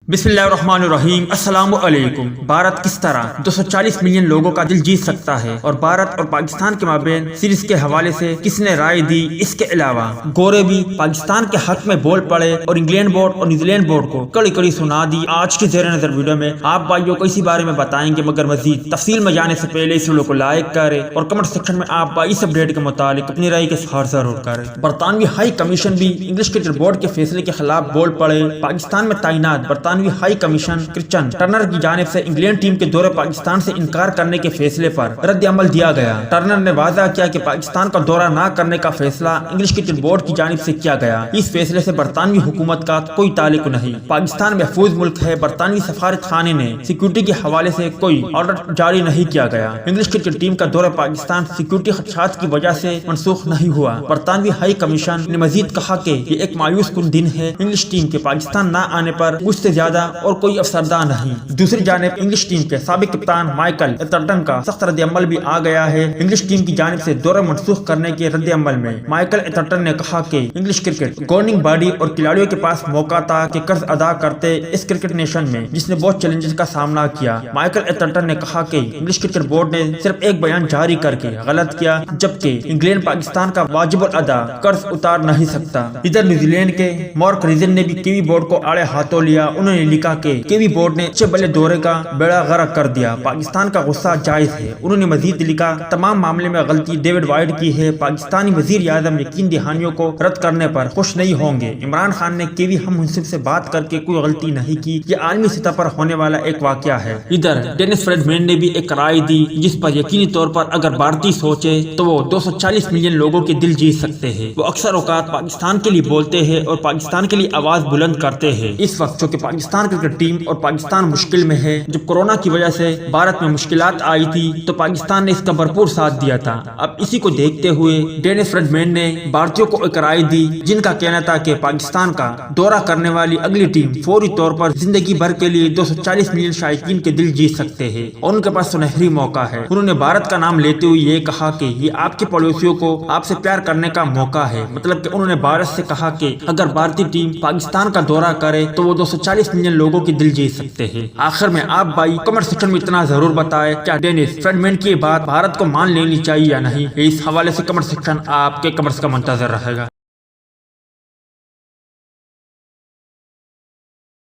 बिस्मिल्लाहिर्रहमानिर्रहीम। अस्सलाम वालेकुम। भारत किस तरह 240 मिलियन लोगों का दिल जीत सकता है और भारत और पाकिस्तान के माबेन सीरीज के हवाले से किसने राय दी। इसके अलावा गोरे भी पाकिस्तान के हक में बोल पड़े और इंग्लैंड बोर्ड और न्यूजीलैंड बोर्ड को कड़ी कड़ी सुना दी। आज के ज़ेर नज़र वीडियो में आप भाइयों को इसी बारे में बताएंगे, मगर मजीद तफसील में जाने से पहले इस वीडियो को लाइक करें और कमेंट सेक्शन में आप भाई इस अपडेट के मुतालिक अपनी राय के इज़हार जरूर करें। बरतानवी हाई कमीशन भी इंग्लिश क्रिकेट बोर्ड के फैसले के खिलाफ बोल पड़े। पाकिस्तान में तैनात बरतानवी हाई कमीशन क्रिश्चियन टर्नर की जानिब से इंग्लैंड टीम के दौरे पाकिस्तान से इनकार करने के फैसले पर रद्द अमल दिया गया। टर्नर ने वादा किया कि पाकिस्तान का दौरा न करने का फैसला इंग्लिश क्रिकेट बोर्ड की जानिब से किया गया। इस फैसले से बरतानवी हुकूमत का कोई ताल्लुक नहीं। पाकिस्तान महफूज मुल्क है। बरतानवी सफारत खाने ने सिक्योरिटी के हवाले से कोई ऑर्डर जारी नहीं किया गया। इंग्लिश क्रिकेट टीम का दौरा पाकिस्तान सिक्योरिटी खदशात की वजह से मनसूख नहीं हुआ। बरतानवी हाई कमीशन ने मजीद कहा कि ये एक मायूस कुन दिन है। इंग्लिश टीम के पाकिस्तान न आने पर उससे ज्यादा और कोई अफसरदा नहीं। दूसरी जानिब इंग्लिश टीम के साबिक कप्तान माइकल एथरटन का सख्त रद्द अमल भी आ गया है। इंग्लिश टीम की जानिब से दौरा मनसूख करने के रद्द अमल में माइकल एथरटन ने कहा कि इंग्लिश क्रिकेट गवर्निंग बॉडी और खिलाड़ियों के पास मौका था कि कर्ज अदा करते इस क्रिकेट नेशन में जिसने बहुत चैलेंजेस का सामना किया। माइकल एथरटन ने कहा कि इंग्लिश क्रिकेट बोर्ड ने सिर्फ एक बयान जारी करके गलत किया, जबकि इंग्लैंड पाकिस्तान का वाजिबुल अदा कर्ज उतार नहीं सकता। इधर न्यूजीलैंड के मार्क रिजन ने भी कीवी बोर्ड को आड़े हाथों लिया। उन्होंने लिखा कि कीवी बोर्ड ने अच्छे बल्ले दौरे का बेड़ा गर्क कर दिया। पाकिस्तान का गुस्सा जायज है। उन्होंने मजीद लिखा, तमाम मामले में गलती डेविड वाइड की है। पाकिस्तानी वजीर आज़म यकीन दहानियों को रद्द करने पर खुश नहीं होंगे। इमरान खान ने कीवी हम मुंसिफ से बात करके कोई गलती नहीं की। ये आलमी सतह पर होने वाला एक वाकया है। इधर डेनिस फ्रेडमैन ने भी एक राय दी जिस पर यकीनी तौर पर अगर भारतीय सोचे तो वो 240 मिलियन लोगों के दिल जीत सकते हैं। वो अक्सर औकात पाकिस्तान के लिए बोलते हैं और पाकिस्तान के लिए आवाज बुलंद करते हैं। इस वक्त जो कि पाकिस्तान क्रिकेट टीम और पाकिस्तान मुश्किल में है, जब कोरोना की वजह से भारत में मुश्किलात आई थी तो पाकिस्तान ने इसका भरपूर साथ दिया था। अब इसी को देखते हुए डेनिस फ्रेडमैन ने भारतीयों को एक राय दी जिनका कहना था कि पाकिस्तान का दौरा करने वाली अगली टीम फौरी तौर पर जिंदगी भर के लिए 240 मिलियन शायकीन के दिल जीत सकते हैं और उनके पास सुनहरी मौका है। उन्होंने भारत का नाम लेते हुए ये कहा कि ये आपके पड़ोसियों को आपसे प्यार करने का मौका है। मतलब कि उन्होंने भारत से कहा कि अगर भारतीय टीम पाकिस्तान का दौरा करे तो वो 240 मिलियन लोगों के दिल जीत सकते हैं। आखिर में आप भाई कमेंट सेक्शन में इतना जरूर बताएं, क्या डेनिस फ्रेडमैन की बात भारत को मान लेनी चाहिए या नहीं। इस हवाले से कमेंट सेक्शन आपके कमेंट्स का मुंतजर रहेगा।